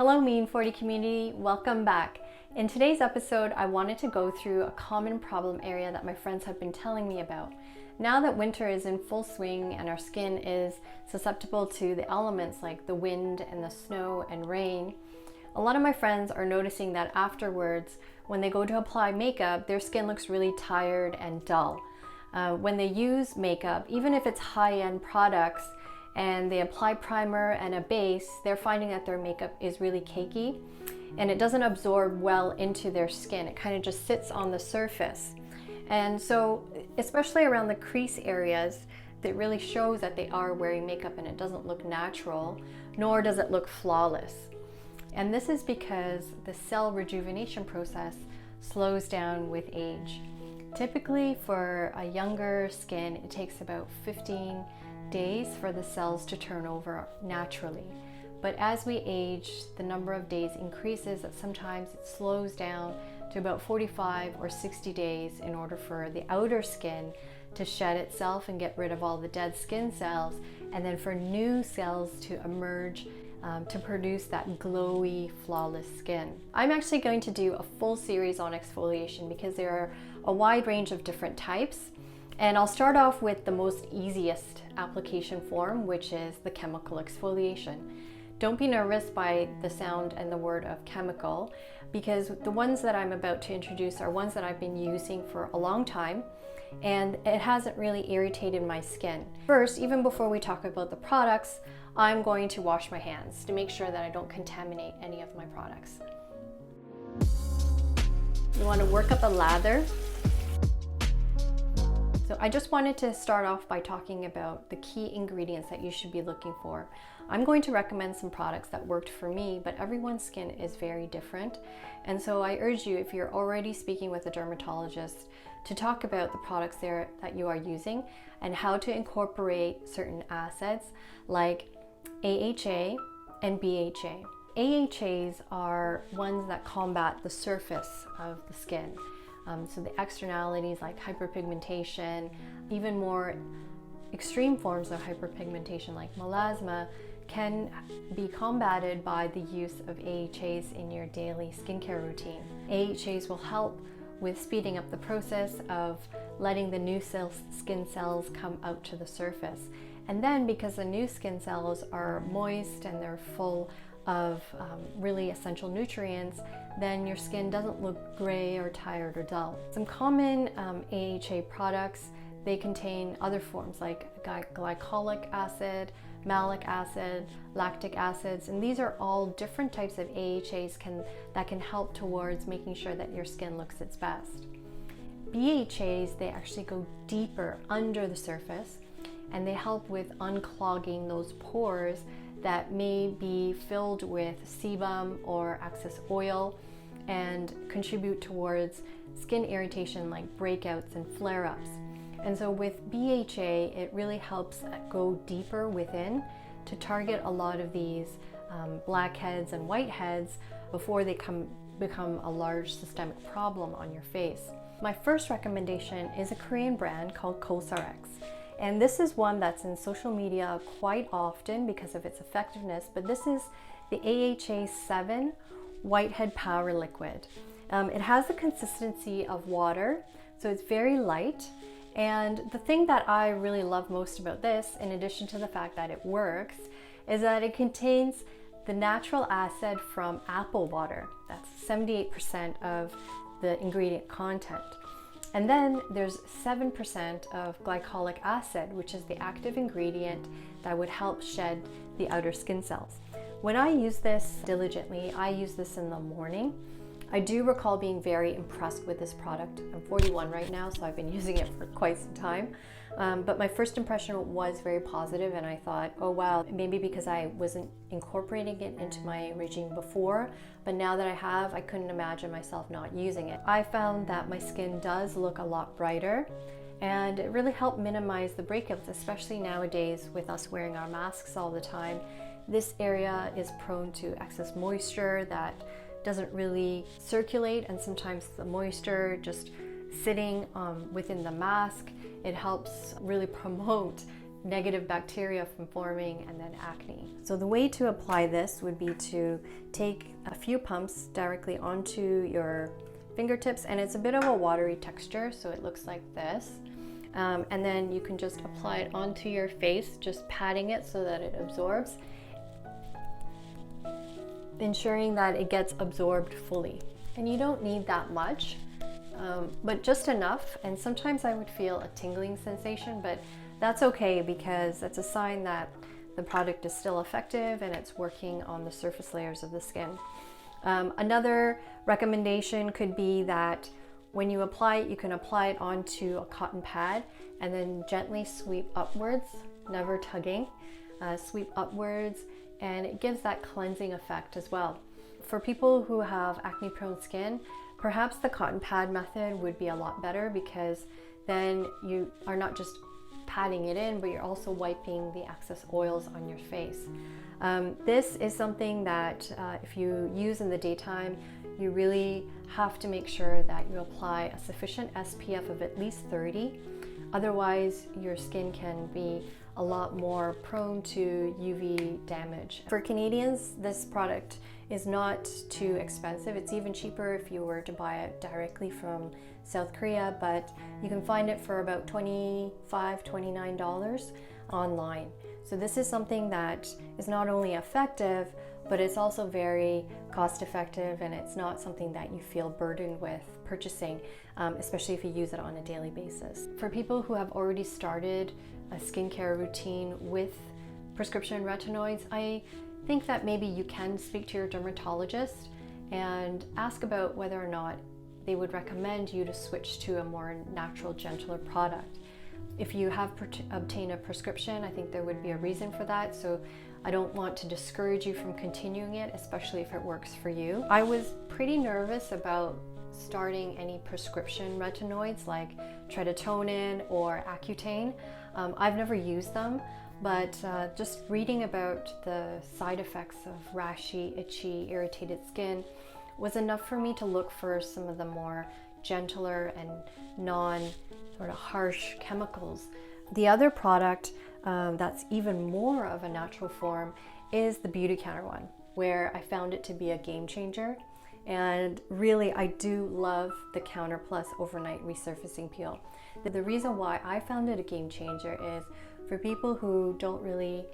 Hello Mean 40 community, welcome back. In today's episode, I wanted to go through a common problem area that my friends have been telling me about. Now that winter is in full swing and our skin is susceptible to the elements like the wind and the snow and rain, a lot of my friends are noticing that afterwards, when they go to apply makeup, their skin looks really tired and dull. When they use makeup, even if it's high-end products, and they apply primer and a base, they're finding that their makeup is really cakey and it doesn't absorb well into their skin. It kind of just sits on the surface. And so, especially around the crease areas, that really shows that they are wearing makeup and it doesn't look natural, nor does it look flawless. And this is because the cell rejuvenation process slows down with age. Typically for a younger skin, it takes about 15 days for the cells to turn over naturally. But as we age, the number of days increases, that sometimes it slows down to about 45 or 60 days in order for the outer skin to shed itself and get rid of all the dead skin cells, and then for new cells to emerge to produce that glowy, flawless skin. I'm actually going to do a full series on exfoliation because there are a wide range of different types. And I'll start off with the most easiest application form, which is the chemical exfoliation. Don't be nervous by the sound and the word of chemical, because the ones that I'm about to introduce are ones that I've been using for a long time, and it hasn't really irritated my skin. First, even before we talk about the products, I'm going to wash my hands to make sure that I don't contaminate any of my products. You want to work up a lather. So I just wanted to start off by talking about the key ingredients that you should be looking for. I'm going to recommend some products that worked for me, but everyone's skin is very different. And so I urge you, if you're already speaking with a dermatologist, to talk about the products there that you are using and how to incorporate certain acids like AHA and BHA. AHAs are ones that combat the surface of the skin. So the externalities like hyperpigmentation, even more extreme forms of hyperpigmentation like melasma, can be combated by the use of AHAs in your daily skincare routine. AHAs will help with speeding up the process of letting the new skin cells come out to the surface. And then, because the new skin cells are moist and they're full of really essential nutrients, then your skin doesn't look gray or tired or dull. Some common AHA products, they contain other forms like glycolic acid, malic acid, lactic acids, and these are all different types of AHAs that can help towards making sure that your skin looks its best. BHAs, they actually go deeper under the surface and they help with unclogging those pores that may be filled with sebum or excess oil and contribute towards skin irritation like breakouts and flare-ups. And so with BHA, it really helps go deeper within to target a lot of these blackheads and whiteheads before they become a large systemic problem on your face. My first recommendation is a Korean brand called COSRX. And this is one that's in social media quite often because of its effectiveness, but this is the AHA 7 Whitehead Power Liquid. It has the consistency of water, so it's very light. And the thing that I really love most about this, in addition to the fact that it works, is that it contains the natural acid from apple water. That's 78% of the ingredient content. And then there's 7% of glycolic acid, which is the active ingredient that would help shed the outer skin cells. When I use this diligently, I use this in the morning. I do recall being very impressed with this product. I'm 41 right now, so I've been using it for quite some time. But my first impression was very positive, and I thought, oh wow, maybe because I wasn't incorporating it into my regime before, but now that I have, I couldn't imagine myself not using it. I found that my skin does look a lot brighter, and it really helped minimize the breakouts, especially nowadays with us wearing our masks all the time. This area is prone to excess moisture that doesn't really circulate, and sometimes the moisture just sitting within the mask, it helps really promote negative bacteria from forming, and then acne. So the way to apply this would be to take a few pumps directly onto your fingertips, and it's a bit of a watery texture, so it looks like this. And then you can just apply it onto your face, just patting it so that it absorbs, ensuring that it gets absorbed fully. And you don't need that much, but just enough. And sometimes I would feel a tingling sensation, but that's okay because that's a sign that the product is still effective and it's working on the surface layers of the skin. Another recommendation could be that when you apply it, you can apply it onto a cotton pad and then gently sweep upwards, never tugging, sweep upwards, and it gives that cleansing effect as well. For people who have acne prone skin, perhaps the cotton pad method would be a lot better because then you are not just patting it in, but you're also wiping the excess oils on your face. This is something that if you use in the daytime, you really have to make sure that you apply a sufficient SPF of at least 30. Otherwise, your skin can be a lot more prone to UV damage. For Canadians, this product is not too expensive. It's even cheaper if you were to buy it directly from South Korea, but you can find it for about $25, $29 online. So this is something that is not only effective, but it's also very cost effective, and it's not something that you feel burdened with purchasing, especially if you use it on a daily basis. For people who have already started a skincare routine with prescription retinoids, I think that maybe you can speak to your dermatologist and ask about whether or not they would recommend you to switch to a more natural, gentler product. If you have obtained a prescription, I think there would be a reason for that. So I don't want to discourage you from continuing it, especially if it works for you. I was pretty nervous about starting any prescription retinoids like tretinoin or Accutane. I've never used them, but just reading about the side effects of rashy, itchy, irritated skin was enough for me to look for some of the more gentler and sort of harsh chemicals. The other product that's even more of a natural form is the BeautyCounter one, where I found it to be a game changer. And really, I do love the Counter Plus Overnight Resurfacing Peel. The reason why I found it a game changer is for people who don't really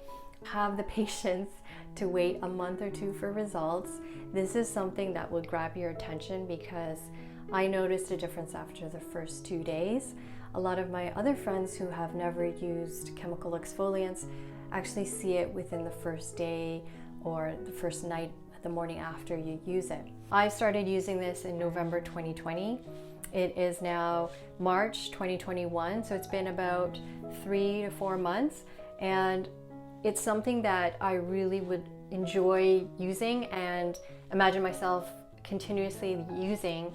have the patience to wait a month or two for results. This is something that will grab your attention because I noticed a difference after the first 2 days. A lot of my other friends who have never used chemical exfoliants actually see it within the first day or the first night, the morning after you use it. I started using this in November 2020. It is now March 2021, so it's been about 3 to 4 months, and it's something that I really would enjoy using and imagine myself continuously using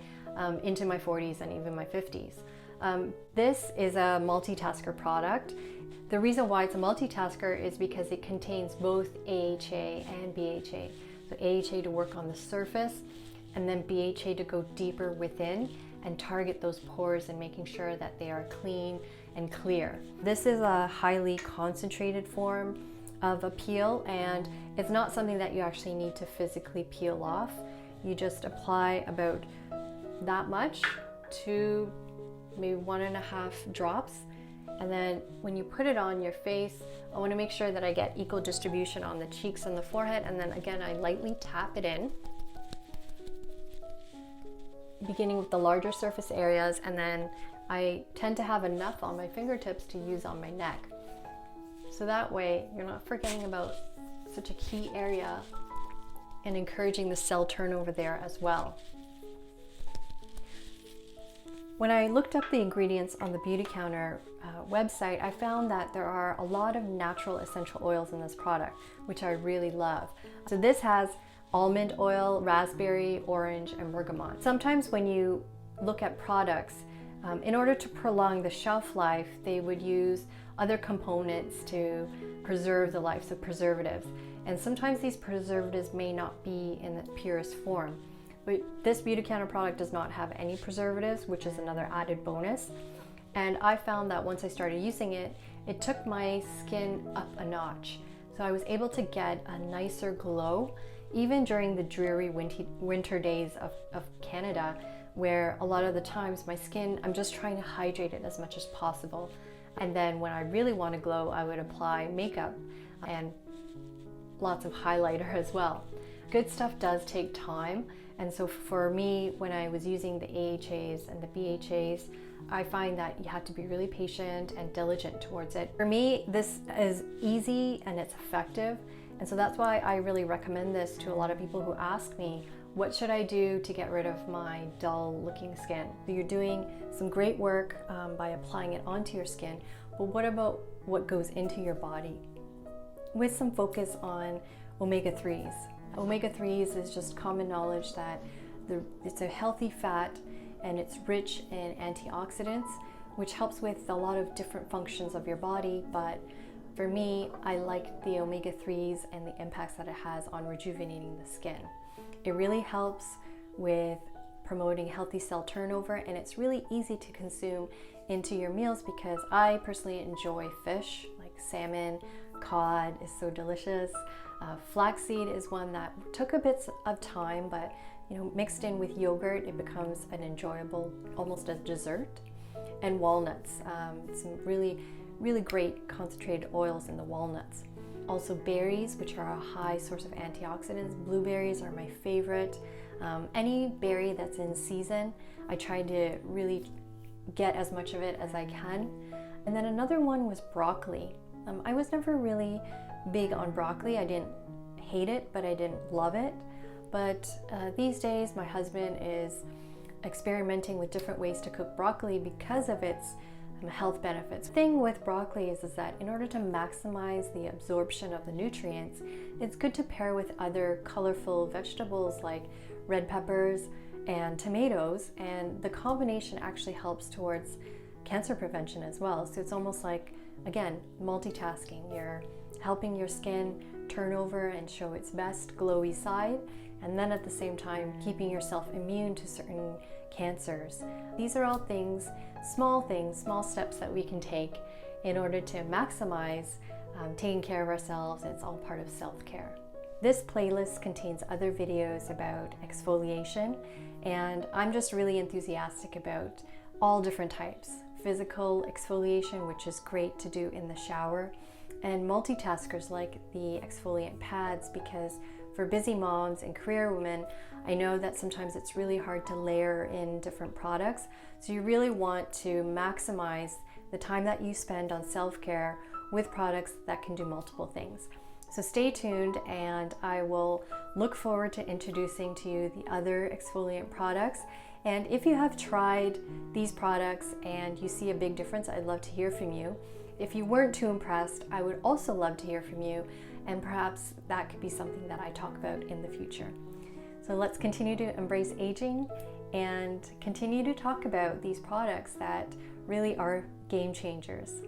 into my 40s and even my 50s. This is a multitasker product. The reason why it's a multitasker is because it contains both AHA and BHA. So AHA to work on the surface, and then BHA to go deeper within and target those pores and making sure that they are clean and clear. This is a highly concentrated form of a peel, and it's not something that you actually need to physically peel off. You just apply about that much to maybe 1.5 drops, and then when you put it on your face, I want to make sure that I get equal distribution on the cheeks and the forehead, and then again I lightly tap it in, beginning with the larger surface areas, and then I tend to have enough on my fingertips to use on my neck. So that way you're not forgetting about such a key area and encouraging the cell turnover there as well. When I looked up the ingredients on the BeautyCounter website, I found that there are a lot of natural essential oils in this product, which I really love. So this has almond oil, raspberry, orange, and bergamot. Sometimes when you look at products, in order to prolong the shelf life, they would use other components to preserve the life, so preservatives. And sometimes these preservatives may not be in the purest form. But this BeautyCounter product does not have any preservatives, which is another added bonus. And I found that once I started using it, it took my skin up a notch. So I was able to get a nicer glow, even during the dreary winter days of Canada, where a lot of the times my skin, I'm just trying to hydrate it as much as possible. And then when I really want to glow, I would apply makeup and lots of highlighter as well. Good stuff does take time. And so for me, when I was using the AHAs and the BHAs, I find that you have to be really patient and diligent towards it. For me, this is easy and it's effective. And so that's why I really recommend this to a lot of people who ask me, what should I do to get rid of my dull looking skin? You're doing some great work by applying it onto your skin, but what about what goes into your body? With some focus on omega-3s. Omega-3s is just common knowledge that it's a healthy fat and it's rich in antioxidants, which helps with a lot of different functions of your body. But for me, I like the omega-3s and the impacts that it has on rejuvenating the skin. It really helps with promoting healthy cell turnover, and it's really easy to consume into your meals because I personally enjoy fish, like salmon, cod is so delicious. Flaxseed is one that took a bit of time, but mixed in with yogurt, it becomes an enjoyable, almost a dessert. And walnuts, some really great concentrated oils in the walnuts. Also berries, which are a high source of antioxidants. Blueberries are my favorite. Any berry that's in season, I try to really get as much of it as I can. And then another one was broccoli. I was never really big on broccoli. I didn't hate it, but I didn't love it. But these days my husband is experimenting with different ways to cook broccoli because of its health benefits. The thing with broccoli is that in order to maximize the absorption of the nutrients, it's good to pair with other colorful vegetables like red peppers and tomatoes, and the combination actually helps towards cancer prevention as well. So it's almost like, again, multitasking. You're helping your skin turn over and show its best glowy side, and then at the same time keeping yourself immune to certain cancers. These are all things, small steps that we can take in order to maximize taking care of ourselves. It's all part of self-care. This playlist contains other videos about exfoliation, and I'm just really enthusiastic about all different types. Physical exfoliation, which is great to do in the shower, and multitaskers like the exfoliant pads, because for busy moms and career women, I know that sometimes it's really hard to layer in different products. So you really want to maximize the time that you spend on self-care with products that can do multiple things. So stay tuned, and I will look forward to introducing to you the other exfoliant products. And if you have tried these products and you see a big difference, I'd love to hear from you. If you weren't too impressed, I would also love to hear from you, and perhaps that could be something that I talk about in the future. So let's continue to embrace aging and continue to talk about these products that really are game changers.